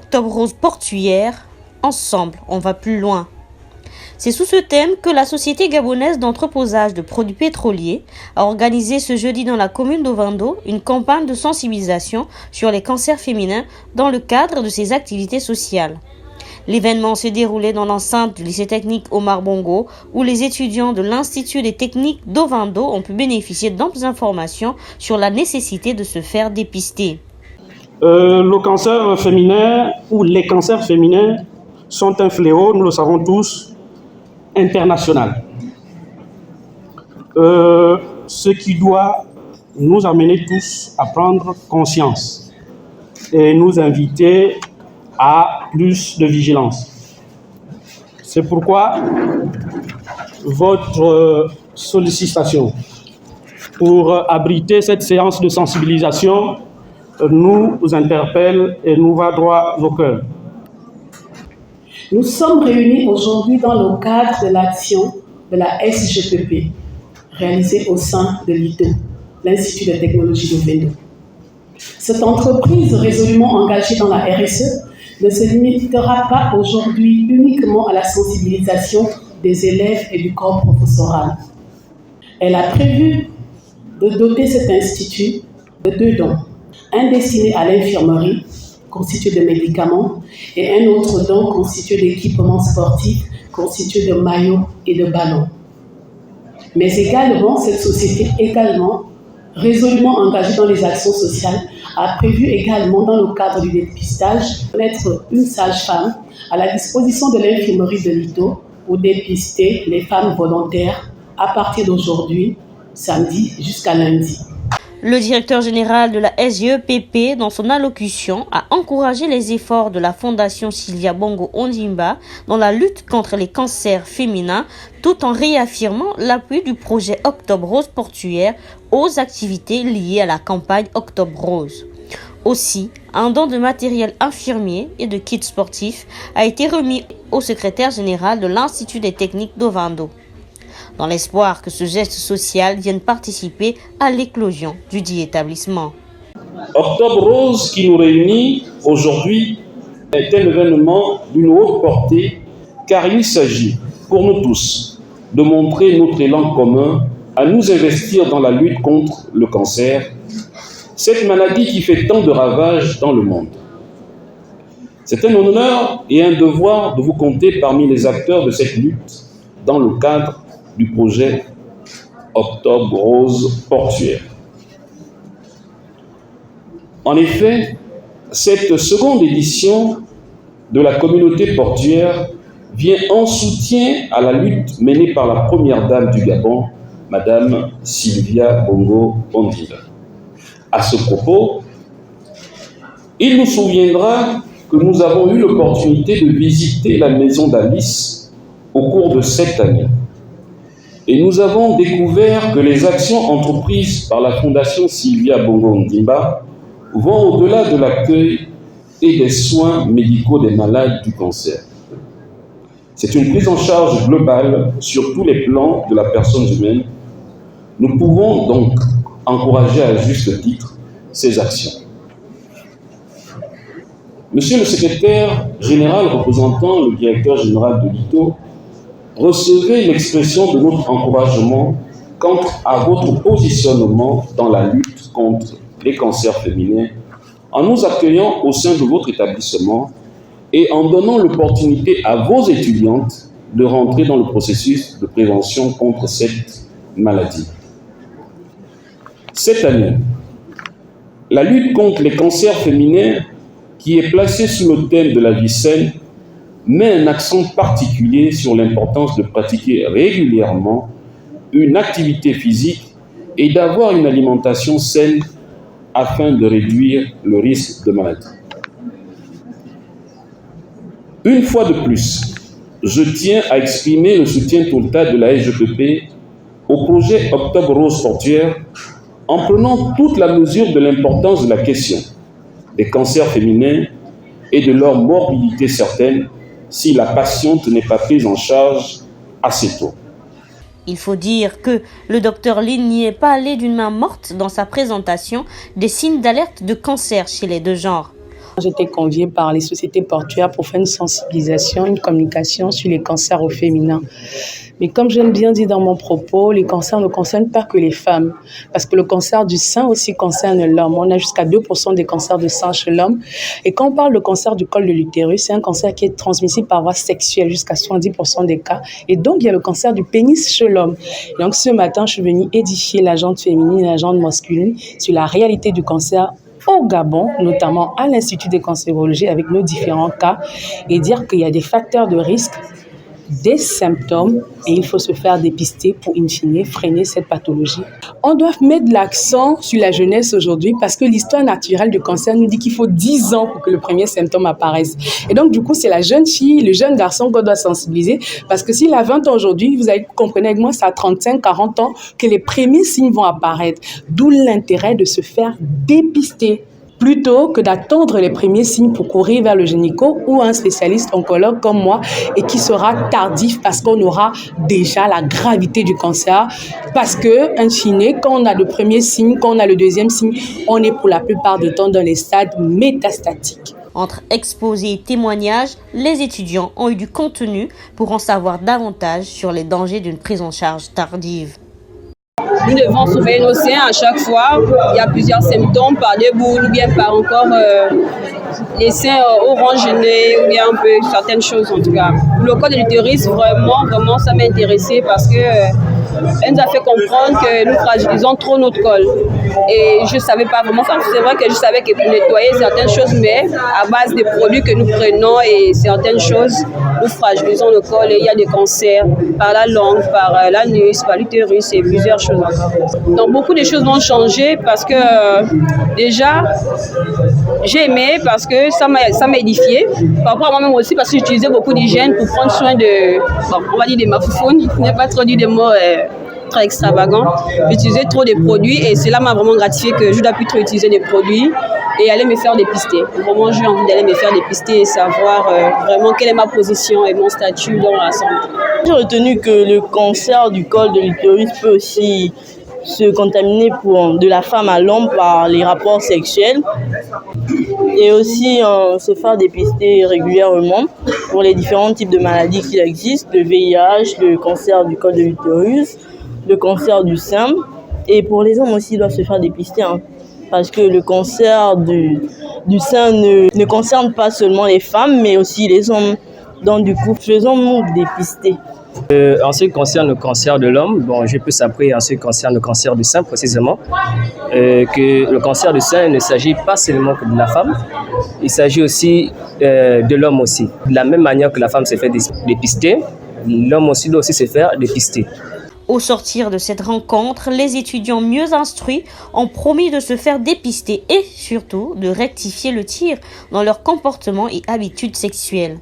Octobre Rose Portuaire, ensemble, on va plus loin. C'est sous ce thème que la Société gabonaise d'entreposage de produits pétroliers a organisé ce jeudi dans la commune d'Ovando une campagne de sensibilisation sur les cancers féminins dans le cadre de ses activités sociales. L'événement s'est déroulé dans l'enceinte du lycée technique Omar Bongo où les étudiants de l'Institut des techniques d'Ovando ont pu bénéficier d'amples informations sur la nécessité de se faire dépister. Le cancer féminin ou les cancers féminins sont un fléau, nous le savons tous, international. Ce qui doit nous amener tous à prendre conscience et nous inviter à plus de vigilance. C'est pourquoi votre sollicitation pour abriter cette séance de sensibilisation nous interpelle et nous va droit au cœur. Nous sommes réunis aujourd'hui dans le cadre de l'action de la SGPP, réalisée au sein de l'ITO, l'Institut de technologie d'Ovando. Cette entreprise résolument engagée dans la RSE ne se limitera pas aujourd'hui uniquement à la sensibilisation des élèves et du corps professoral. Elle a prévu de doter cet institut de 2 dons. Un destiné à l'infirmerie, constitué de médicaments, et un autre don constitué d'équipements sportifs, constitué de maillots et de ballons. Mais également, cette société résolument engagée dans les actions sociales, a prévu également, dans le cadre du dépistage, de mettre une sage-femme à la disposition de l'infirmerie de l'ITO pour dépister les femmes volontaires à partir d'aujourd'hui, samedi, jusqu'à lundi. Le directeur général de la SGEPP, dans son allocution, a encouragé les efforts de la Fondation Sylvia Bongo Ondimba dans la lutte contre les cancers féminins, tout en réaffirmant l'appui du projet Octobre Rose Portuaire aux activités liées à la campagne Octobre Rose. Aussi, un don de matériel infirmier et de kits sportifs a été remis au secrétaire général de l'Institut des techniques d'Ovando, dans l'espoir que ce geste social vienne participer à l'éclosion du dit établissement. Octobre Rose qui nous réunit aujourd'hui est un événement d'une haute portée car il s'agit pour nous tous de montrer notre élan commun à nous investir dans la lutte contre le cancer, cette maladie qui fait tant de ravages dans le monde. C'est un honneur et un devoir de vous compter parmi les acteurs de cette lutte dans le cadre du projet Octobre Rose Portuaire. En effet, cette seconde édition de la communauté portuaire vient en soutien à la lutte menée par la première dame du Gabon, Madame Sylvia Bongo Ondimba. À ce propos, il nous souviendra que nous avons eu l'opportunité de visiter la maison d'Alice au cours de cette année. Et nous avons découvert que les actions entreprises par la Fondation Sylvia Bongo Ondimba vont au-delà de l'accueil et des soins médicaux des malades du cancer. C'est une prise en charge globale sur tous les plans de la personne humaine. Nous pouvons donc encourager à juste titre ces actions. Monsieur le secrétaire général représentant le directeur général de l'ITO, recevez l'expression de notre encouragement quant à votre positionnement dans la lutte contre les cancers féminins en nous accueillant au sein de votre établissement et en donnant l'opportunité à vos étudiantes de rentrer dans le processus de prévention contre cette maladie. Cette année, la lutte contre les cancers féminins, qui est placée sous le thème de la vie saine, met un accent particulier sur l'importance de pratiquer régulièrement une activité physique et d'avoir une alimentation saine afin de réduire le risque de maladie. Une fois de plus, je tiens à exprimer le soutien total de la SGPP au projet Octobre Rose Portuaire en prenant toute la mesure de l'importance de la question des cancers féminins et de leur morbidité certaine si la patiente n'est pas prise en charge assez tôt. Il faut dire que le docteur Lin n'y est pas allé d'une main morte dans sa présentation des signes d'alerte de cancer chez les deux genres. J'étais conviée par les sociétés portuaires pour faire une sensibilisation, une communication sur les cancers au féminin. Mais comme je l'ai bien dit dans mon propos, les cancers ne concernent pas que les femmes, parce que le cancer du sein aussi concerne l'homme. On a jusqu'à 2% des cancers de sein chez l'homme. Et quand on parle de cancer du col de l'utérus, c'est un cancer qui est transmissible par voie sexuelle, jusqu'à 70% des cas. Et donc, il y a le cancer du pénis chez l'homme. Donc, ce matin, je suis venue édifier la gente féminine et la gente masculine sur la réalité du cancer au Gabon, notamment à l'Institut de cancérologie avec nos différents cas, et dire qu'il y a des facteurs de risque, des symptômes, et il faut se faire dépister pour, in fine, freiner cette pathologie. On doit mettre l'accent sur la jeunesse aujourd'hui parce que l'histoire naturelle du cancer nous dit qu'il faut 10 ans pour que le premier symptôme apparaisse. Et donc, du coup, c'est la jeune fille, le jeune garçon qu'on doit sensibiliser parce que s'il a 20 ans aujourd'hui, vous allez comprendre avec moi, c'est à 35, 40 ans que les premiers signes vont apparaître. D'où l'intérêt de se faire dépister, plutôt que d'attendre les premiers signes pour courir vers le gynéco ou un spécialiste oncologue comme moi et qui sera tardif parce qu'on aura déjà la gravité du cancer. Parce que, in fine, quand on a le premier signe, quand on a le deuxième signe, on est pour la plupart du temps dans les stades métastatiques. Entre exposés et témoignages, les étudiants ont eu du contenu pour en savoir davantage sur les dangers d'une prise en charge tardive. Nous devons surveiller nos seins à chaque fois. Il y a plusieurs symptômes, par des boules ou bien par encore les seins orangés ou bien un peu certaines choses en tout cas. Le col de l'utérus, vraiment, ça m'a intéressé parce que elle nous a fait comprendre que nous fragilisons trop notre col. Et je ne savais pas vraiment, c'est vrai que je savais que pour nettoyer certaines choses, mais à base des produits que nous prenons et certaines choses, nous fragilisons le col et il y a des cancers par la langue, par l'anus, par l'utérus et plusieurs choses encore. Donc beaucoup de choses ont changé parce que déjà, j'ai aimé parce que ça m'a édifié. Par rapport à moi-même aussi parce que j'utilisais beaucoup d'hygiène pour prendre soin de, on va dire des mafoufounes, je n'ai pas trop dit des mots très extravagants. J'utilisais trop de produits et cela m'a vraiment gratifié que je ne dois plus trop utiliser des produits et aller me faire dépister. Vraiment, j'ai envie d'aller me faire dépister et savoir vraiment quelle est ma position et mon statut dans la santé. J'ai retenu que le cancer du col de l'utérus peut aussi se contaminer de la femme à l'homme par les rapports sexuels et aussi se faire dépister régulièrement pour les différents types de maladies qui existent, le VIH, le cancer du col de l'utérus, le cancer du sein. Et pour les hommes aussi, ils doivent se faire dépister parce que le cancer du sein ne concerne pas seulement les femmes mais aussi les hommes. Donc du coup, faisons-nous dépister. En ce qui concerne le cancer de l'homme, je peux s'appeler en ce qui concerne le cancer du sein précisément, que le cancer du sein ne s'agit pas seulement que de la femme, il s'agit aussi de l'homme aussi. De la même manière que la femme se fait dépister, l'homme aussi doit aussi se faire dépister. Au sortir de cette rencontre, les étudiants mieux instruits ont promis de se faire dépister et surtout de rectifier le tir dans leur comportement et habitudes sexuelles.